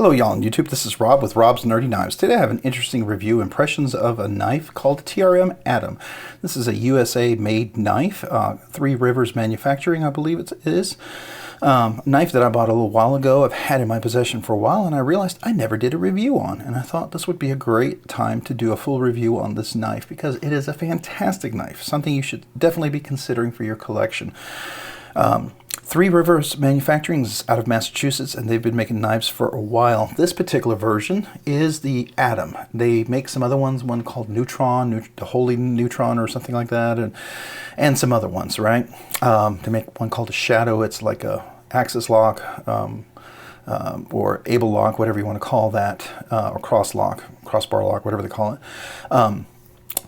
Hello y'all on YouTube, this is Rob with Rob's Nerdy Knives. Today I have an interesting review, impressions of a knife called TRM Atom. This is a USA made knife, Three Rivers Manufacturing I believe it is. Knife that I bought a little while ago, I've had in my possession for a while, and I realized I never did a review on, and I thought this would be a great time to do a full review on this knife because it is a fantastic knife, something you should definitely be considering for your collection. Three Rivers Manufacturing is out of Massachusetts, and they've been making knives for a while. This particular version is the Atom. They make some other ones, one called Neutron, the Holy Neutron or something like that, and some other ones, right? They make one called a Shadow. It's like a axis lock or able lock, whatever you want to call that, or crossbar lock, whatever they call it.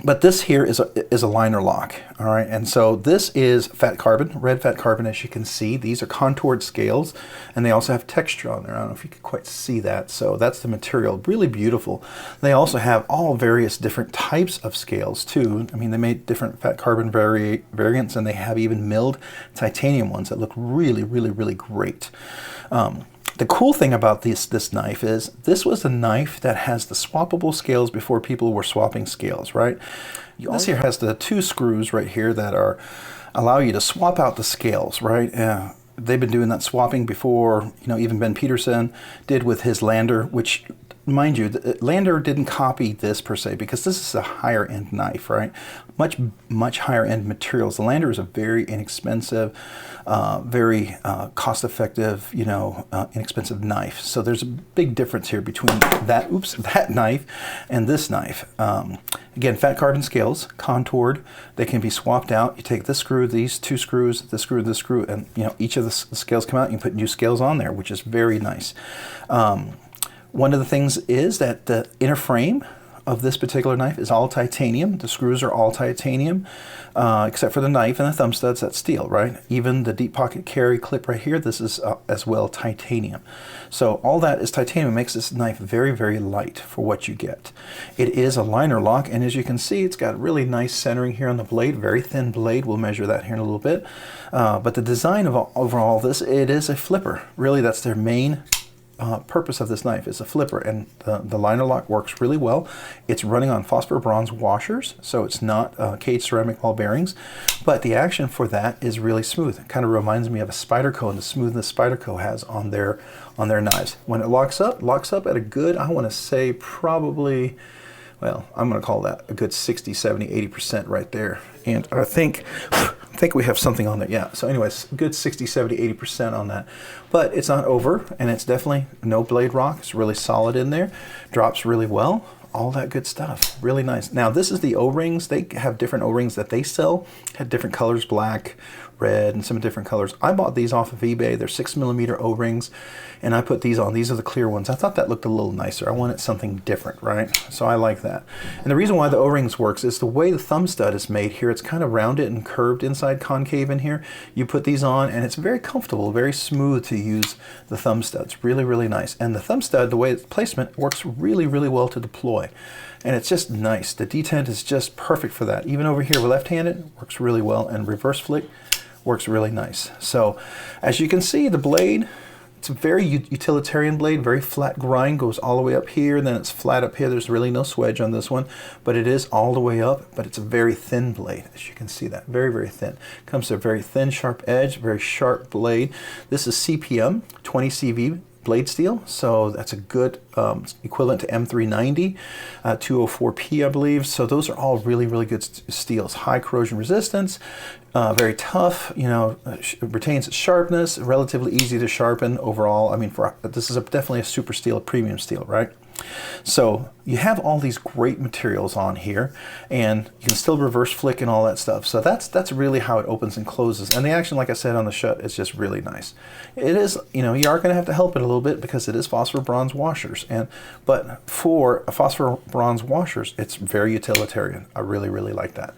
But this here is a liner lock, all right? And so this is fat carbon, red fat carbon, as you can see. These are contoured scales, and they also have texture on there. I don't know if you can quite see that. So that's the material, really beautiful. They also have all various different types of scales too. I mean, they made different fat carbon variants, and they have even milled titanium ones that look really, really, really great. The cool thing about this knife is this was a knife that has the swappable scales before people were swapping scales, right? This here has the two screws right here that allow you to swap out the scales, right? They've been doing that swapping before, you know, even Ben Peterson did with his Lander, which, mind you, the Lander didn't copy this per se because this is a higher end knife, right? Much higher end materials. The Lander is a very inexpensive, very cost effective, you know, inexpensive knife. So there's a big difference here between that knife and this knife. Again, fat carbon scales, contoured. They can be swapped out. You take this screw, these two screws, this screw, and you know each of the scales come out. You can put new scales on there, which is very nice. One of the things is that the inner frame of this particular knife is all titanium. The screws are all titanium, except for the knife and the thumb studs, that's steel, right? Even the deep pocket carry clip right here, this is as well titanium. So all that is titanium. It makes this knife very, very light for what you get. It is a liner lock, and as you can see, it's got really nice centering here on the blade, very thin blade. We'll measure that here in a little bit. But the design of overall this, it is a flipper. Really, that's their main purpose of this knife is a flipper, and the liner lock works really well. It's running on phosphor bronze washers, so it's not cage ceramic ball bearings, but the action for that is really smooth. It kind of reminds me of a Spyderco and the smoothness Spyderco has on their knives. When it locks up at a good, I want to say probably, well, I'm going to call that a good 60, 70, 80% right there. And I think we have something on there. Yeah, so anyways, good 60, 70, 80% on that. But it's not over, and it's definitely no blade rock. It's really solid in there. Drops really well. All that good stuff. Really nice. Now, this is the O-rings. They have different O-rings that they sell. Had different colors, black, red, and some different colors. I bought these off of eBay. They're 6mm O-rings, and I put these on. These are the clear ones. I thought that looked a little nicer. I wanted something different, right? So I like that. And the reason why the O-rings works is the way the thumb stud is made here. It's kind of rounded and curved inside, concave in here. You put these on, and it's very comfortable, very smooth to use the thumb studs. Really, really nice. And the thumb stud, the way it's placement, works really, really well to deploy. And it's just nice. The detent is just perfect for that. Even over here, left-handed, works really well, and reverse flick works really nice. So as you can see, the blade, it's a very utilitarian blade, very flat grind, goes all the way up here, then it's flat up here. There's really no swedge on this one, but it is all the way up, but it's a very thin blade, as you can see that, very, very thin. Comes to a very thin, sharp edge, very sharp blade. This is CPM, 20 CV blade steel, so that's a good equivalent to M390, 204P I believe. So those are all really, really good steels. High corrosion resistance, very tough, you know, retains its sharpness, relatively easy to sharpen overall. I mean, this is definitely a super steel, a premium steel, right? So you have all these great materials on here, and you can still reverse flick and all that stuff. So that's really how it opens and closes. And the action, like I said on the shut, is just really nice. It is, you know, you are going to have to help it a little bit because it is phosphor bronze washers. But for phosphor bronze washers, it's very utilitarian. I really, really like that.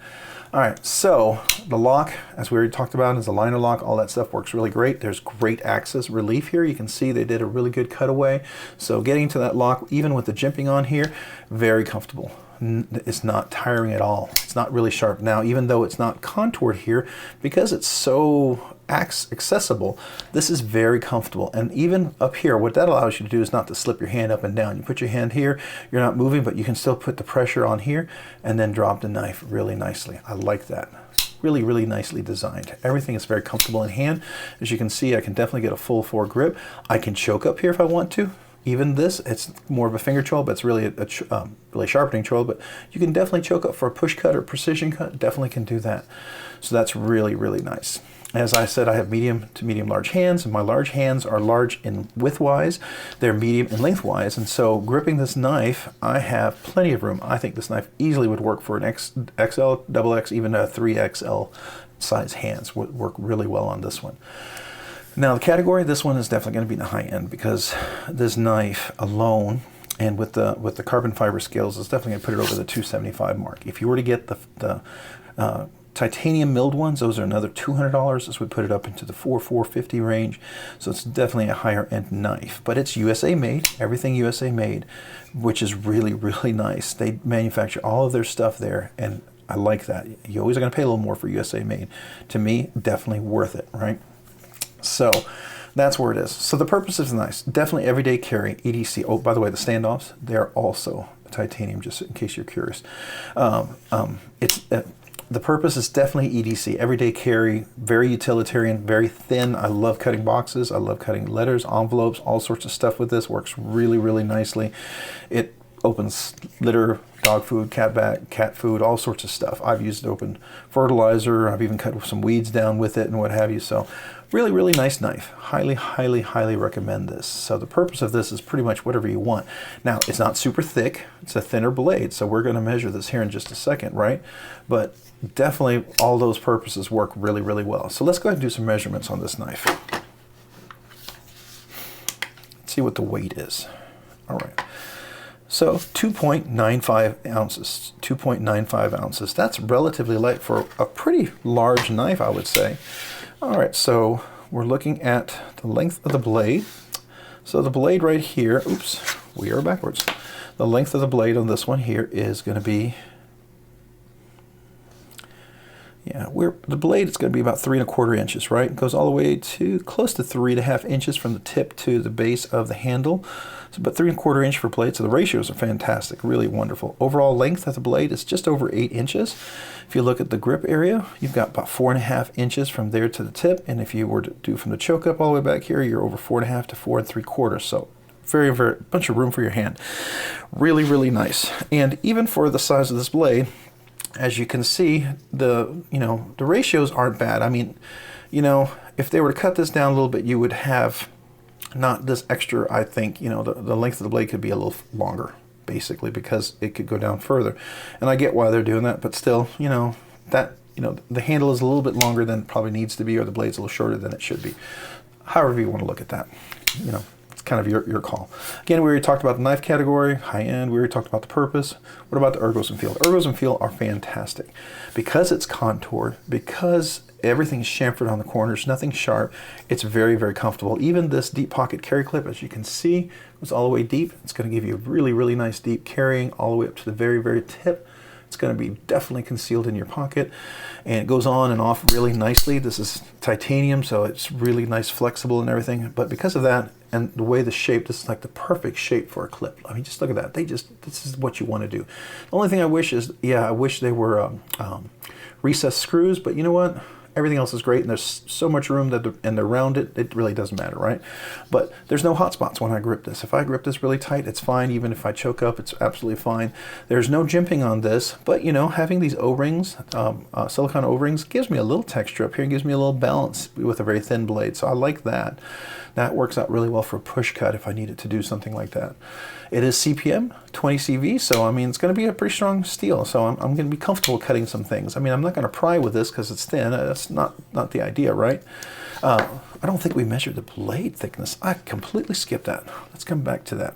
All right, so the lock, as we already talked about, is a liner lock. All that stuff works really great. There's great axis relief here. You can see they did a really good cutaway. So getting to that lock, even with the jimping on here, very comfortable. It's not tiring at all. It's not really sharp. Now, even though it's not contoured here, because it's so accessible, this is very comfortable. And even up here, what that allows you to do is not to slip your hand up and down. You put your hand here, you're not moving, but you can still put the pressure on here and then drop the knife really nicely. I like that. Really, really nicely designed. Everything is very comfortable in hand. As you can see, I can definitely get a full 4 grip. I can choke up here if I want to. Even this, it's more of a finger choil, but it's really a really sharpening choil, but you can definitely choke up for a push cut or precision cut, definitely can do that. So that's really, really nice. As I said, I have medium to medium large hands, and my large hands are large in width-wise, they're medium in length-wise, and so gripping this knife, I have plenty of room. I think this knife easily would work for an XL, XX, even a 3XL size hands, would work really well on this one. Now the category, this one is definitely going to be in the high end, because this knife alone, and with the carbon fiber scales, is definitely going to put it over the 275 mark. If you were to get the titanium milled ones, those are another $200. This would put it up into the $450 range. So it's definitely a higher end knife, but it's USA made, everything USA made, which is really, really nice. They manufacture all of their stuff there, and I like that. You always are going to pay a little more for USA made. To me, definitely worth it, right? So that's where it is. So the purpose is nice. Definitely everyday carry, EDC. Oh, by the way, the standoffs, they're also titanium, just in case you're curious. The purpose is definitely EDC, everyday carry, very utilitarian, very thin. I love cutting boxes. I love cutting letters, envelopes, all sorts of stuff with this. Works really, really nicely. It opens litter, dog food, cat food, all sorts of stuff. I've used it to open fertilizer. I've even cut some weeds down with it and what have you. So really, really nice knife. Highly, highly, highly recommend this. So the purpose of this is pretty much whatever you want. Now, it's not super thick. It's a thinner blade. So we're going to measure this here in just a second, right? But definitely all those purposes work really, really well. So let's go ahead and do some measurements on this knife. Let's see what the weight is. All right. So 2.95 ounces, 2.95 ounces. That's relatively light for a pretty large knife, I would say. All right, so we're looking at the length of the blade. So the blade right here, oops, we are backwards. The length of the blade on this one here is going to be, the blade is going to be about 3¼ inches, right? It goes all the way to close to 3½ inches from the tip to the base of the handle. So about 3¼ inch for blade. So the ratios are fantastic, really wonderful. Overall length of the blade is just over 8 inches. If you look at the grip area, you've got about 4½ inches from there to the tip. And if you were to do from the choke up all the way back here, you're over 4½ to 4¾ So very, very bunch of room for your hand. Really, really nice. And even for the size of this blade, as you can see, the ratios aren't bad. I mean, if they were to cut this down a little bit, you would have not this extra, I think, the length of the blade could be a little longer, basically, because it could go down further. And I get why they're doing that, but still, the handle is a little bit longer than it probably needs to be, or the blade's a little shorter than it should be. However you want to look at that, it's kind of your call. Again, we already talked about the knife category, high end. We already talked about the purpose. What about the ergos and feel? Ergos and feel are fantastic because it's contoured, because everything's chamfered on the corners, nothing sharp. It's very, very comfortable. Even this deep pocket carry clip, as you can see, was all the way deep. It's going to give you a really, really nice deep carrying all the way up to the very, very tip. It's going to be definitely concealed in your pocket, and it goes on and off really nicely. This is titanium, so it's really nice, flexible and everything. But because of that and the way the shape, this is like the perfect shape for a clip. I mean, just look at that. This is what you want to do. The only thing I wish is, I wish they were recessed screws, but you know what? Everything else is great, and there's so much room and around it, it really doesn't matter, right? But there's no hot spots when I grip this. If I grip this really tight, it's fine. Even if I choke up, it's absolutely fine. There's no jimping on this, but having these O-rings, silicone O-rings, gives me a little texture up here and gives me a little balance with a very thin blade. So I like that. That works out really well for a push cut if I needed to do something like that. It is CPM 20 CV, so I mean it's going to be a pretty strong steel. So I'm going to be comfortable cutting some things. I mean, I'm not going to pry with this because it's thin. That's not the idea, right? I don't think we measured the blade thickness. I completely skipped that. Let's come back to that.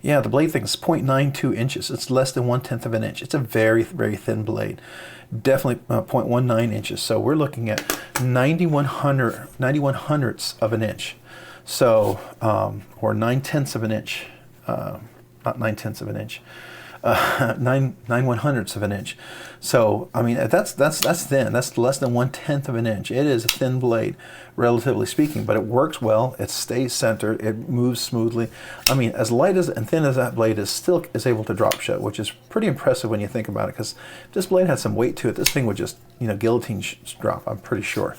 Yeah, the blade thickness is 0.92 inches. It's less than 1/10 of an inch. It's a very, very thin blade. Definitely 0.19 inches. So we're looking at 91 hundredths of an inch. So, or 9/10 of an inch, not 9/10 of an inch. 9/100ths of an inch. So I mean that's thin. That's less than 1/10 of an inch. It is a thin blade, relatively speaking, but it works well. It stays centered. It moves smoothly. I mean, as light as and thin as that blade is, still is able to drop shut, which is pretty impressive when you think about it. Because if this blade had some weight to it, this thing would just, you know, guillotine drop. I'm pretty sure.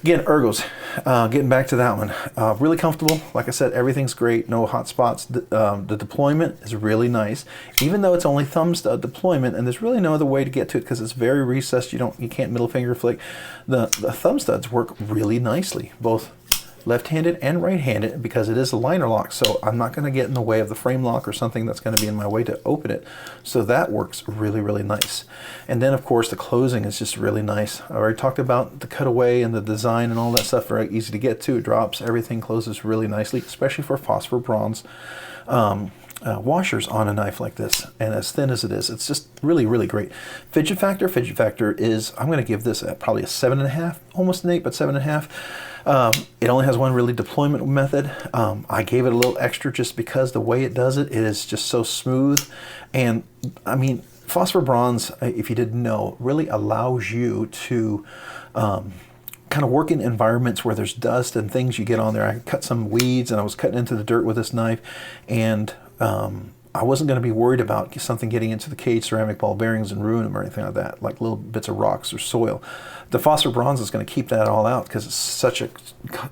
Again, ergos, getting back to that one, really comfortable. Like I said, everything's great, no hot spots. The deployment is really nice, even though it's only thumb stud deployment, and there's really no other way to get to it because it's very recessed. You can't middle finger flick. The thumb studs work really nicely, both left-handed and right-handed, because it is a liner lock, so I'm not going to get in the way of the frame lock or something that's going to be in my way to open it. So that works really, really nice. And then of course the closing is just really nice. I already talked about the cutaway and the design and all that stuff. Very easy to get to. It drops, everything closes really nicely, especially for phosphor bronze washers on a knife like this. And as thin as it is, it's just really, really great. Fidget factor is, I'm going to give this probably a 7.5, almost an 8, but 7.5. It only has one really deployment method. I gave it a little extra just because the way it does it is just so smooth. And I mean, phosphor bronze, if you didn't know, really allows you to kind of work in environments where there's dust and things you get on there. I cut some weeds and I was cutting into the dirt with this knife, and I wasn't going to be worried about something getting into the cage ceramic ball bearings and ruin them or anything like that, like little bits of rocks or soil. The phosphor bronze is going to keep that all out because it's such a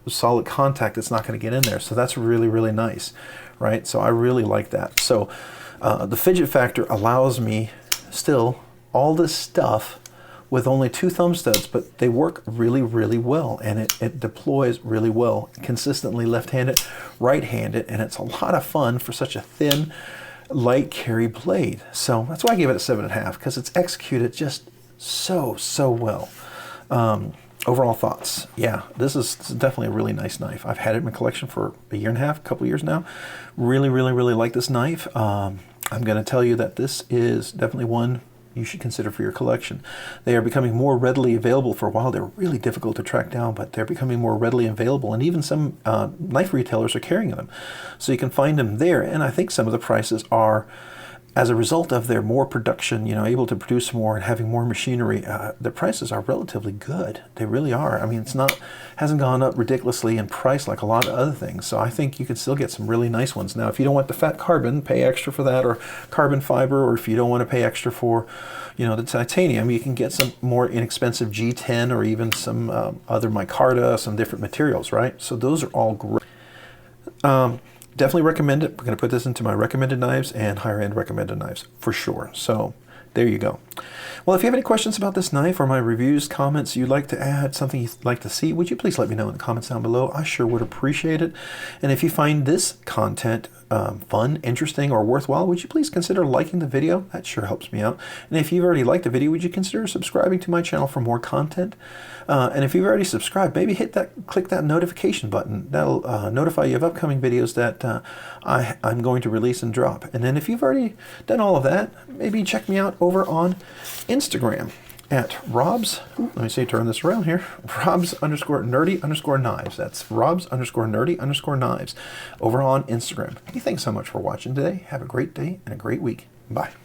solid contact, it's not going to get in there. So that's really, really nice, right? So I really like that. So the fidget factor allows me still all this stuff with only 2 thumb studs, but they work really, really well, and it deploys really well, consistently left-handed, right-handed, and it's a lot of fun for such a thin, light carry blade. So that's why I gave it a 7.5, because it's executed just so well. Overall thoughts, yeah, this is definitely a really nice knife. I've had it in my collection for a year and a half, a couple years now. Really, really, really like this knife. I'm going to tell you that this is definitely one you should consider for your collection. They are becoming more readily available. For a while they were really difficult to track down, but they're becoming more readily available, and even some knife retailers are carrying them. So you can find them there, and I think some of the prices are, as a result of their more production, you know, able to produce more and having more machinery, the prices are relatively good. They really are. I mean, hasn't gone up ridiculously in price like a lot of other things. So I think you can still get some really nice ones. Now, if you don't want the fat carbon, pay extra for that, or carbon fiber, or if you don't want to pay extra for, you know, the titanium, you can get some more inexpensive G10 or even some other micarta, some different materials, right? So those are all great. Definitely recommend it. We're going to put this into my recommended knives and higher end recommended knives for sure. So there you go. Well, if you have any questions about this knife or my reviews, comments you'd like to add, something you'd like to see, would you please let me know in the comments down below? I sure would appreciate it. And if you find this content fun, interesting, or worthwhile, would you please consider liking the video? That sure helps me out. And if you've already liked the video, would you consider subscribing to my channel for more content? And if you've already subscribed, maybe click that notification button. That'll notify you of upcoming videos that I'm going to release and drop. And then if you've already done all of that, maybe check me out over on Instagram at Rob's, let me see, turn this around here, Robs_nerdy_knives. That's Robs_nerdy_knives over on Instagram. Hey, thanks so much for watching today. Have a great day and a great week. Bye.